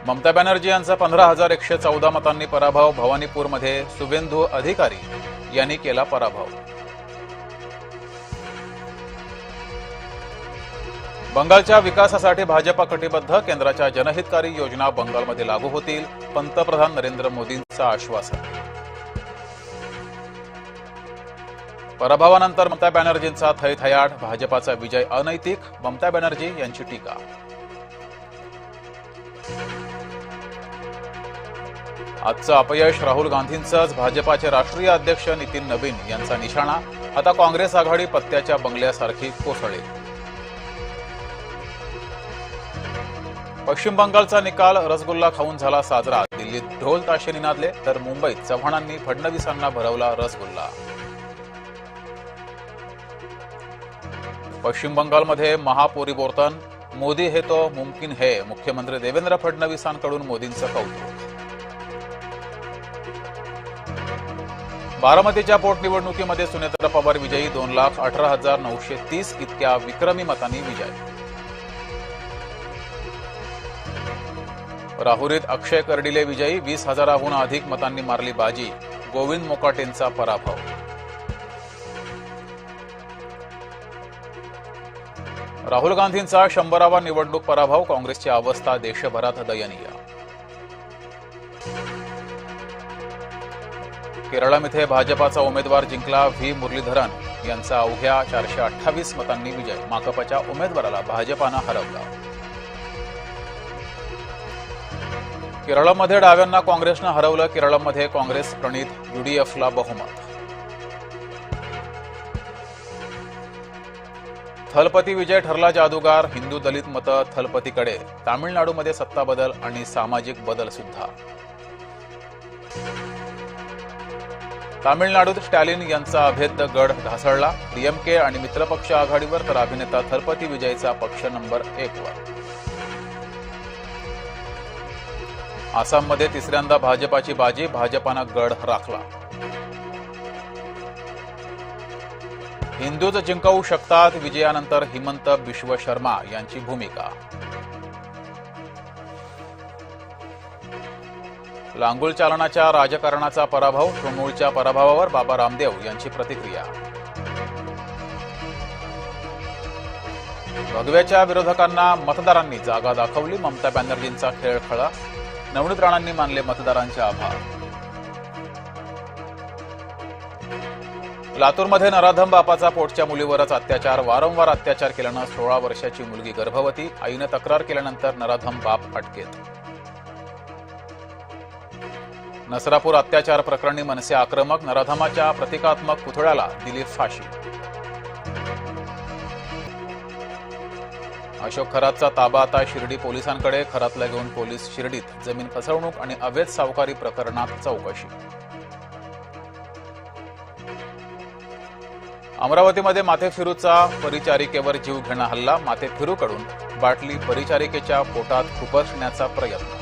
ममता बॅनर्जी यांचा 15,114 मतांनी पराभव. भवानीपूरमध्ये शुभेंदू अधिकारी यांनी केला पराभव. बंगालच्या विकासासाठी भाजपा कटिबद्ध. केंद्राच्या जनहितकारी योजना बंगालमध्ये लागू होतील. पंतप्रधान नरेंद्र मोदींचं आश्वासन. पराभवानंतर ममता बॅनर्जींचा थैथयाट. भाजपाचा विजय अनैतिक. ममता बॅनर्जी यांची टीका. आजचं अपयश राहुल गांधींचंच. भाजपाचे राष्ट्रीय अध्यक्ष नितीन नवीन यांचा निशाणा. आता काँग्रेस आघाडी पत्त्याच्या बंगल्यासारखी कोसळली. पश्चिम बंगालचा निकाल. रसगुल्ला खाऊन झाला साजरा. दिल्लीत ढोल ताशे निनादले तर मुंबईत चव्हाणांनी फडणवीसांना भरवला रसगुल्ला. पश्चिम बंगालमध्ये महापरिवर्तन. मोदी हे तो मुमकिन है. मुख्यमंत्री देवेंद्र फडणवीसांकडून मोदींचं कौतुक. बारामतीच्या पोटनिवडणुकीमध्ये सुनेत्रा पवार विजयी. 2,18,930 इतक्या विक्रमी मतांनी विजय. राहुरीत अक्षय कर्डिले विजयी. 20,000हून अधिक मतांनी मारली बाजी. गोविंद मोकाटेंचा पराभव. राहुल गांधींचा 100वा निवडणूक पराभव. काँग्रेसची अवस्था देशभरात दयनीय. केरळमध्ये भाजपाचा उमेदवार जिंकला. व्ही मुरलीधरन यांचा अवघ्या 428 मतांनी विजय. माकपच्या उमेदवाराला भाजपानं हरवलं. केरळमध्ये डाव्यांना काँग्रेसनं हरवलं. केरळमध्ये काँग्रेस प्रणित यूडीएफला बहुमत. थलपती विजय ठरला जादूगार. हिंदू दलित मतं थलपतीकडे. तामिळनाडूमध्ये सत्ता बदल आणि सामाजिक बदल सुद्धा. तामिळनाडूत स्टॅलिन यांचा अभेद्य गड ढासळला. डीएमके आणि मित्रपक्ष आघाडीवर तर अभिनेता थलपती विजयचा पक्ष नंबर 1 वर. आसाममध्ये तिसऱ्यांदा भाजपाची बाजी. भाजपानं गड राखला. हिंदूच जिंकवू शकतात. विजयानंतर हिमंत बिश्व शर्मा यांची भूमिका. लांगुल चालनाच्या राजकारणाचा पराभव. तृणमूलच्या पराभवावर बाबा रामदेव यांची प्रतिक्रिया. भगव्याच्या विरोधकांना मतदारांनी जागा दाखवली. ममता बॅनर्जींचा खेळ खळा. नवनीत राणांनी मानले मतदारांचे आभार. लातूरमध्ये नराधम बापाचा पोटच्या मुलीवरच अत्याचार. वारंवार अत्याचार केल्यानं 16 वर्षाची मुलगी गर्भवती. आईनं तक्रार केल्यानंतर नराधम बाप अटकेत. नसरापूर अत्याचार प्रकरणी मनसे आक्रमक. नराधमाच्या प्रतिकात्मक पुतळ्याला दिली फाशी. अशोक खरातचा ताबा आता शिर्डी पोलिसांकडे. खरातला घेऊन पोलीस शिर्डीत. जमीन फसवणूक आणि अवैध सावकारी प्रकरणात चौकशी. अमरावतीमध्ये माथेफिरूचा परिचारिकेवर जीव घेणा हल्ला. माथेफिरूकडून बाटली परिचारिकेच्या पोटात खुपसण्याचा प्रयत्न.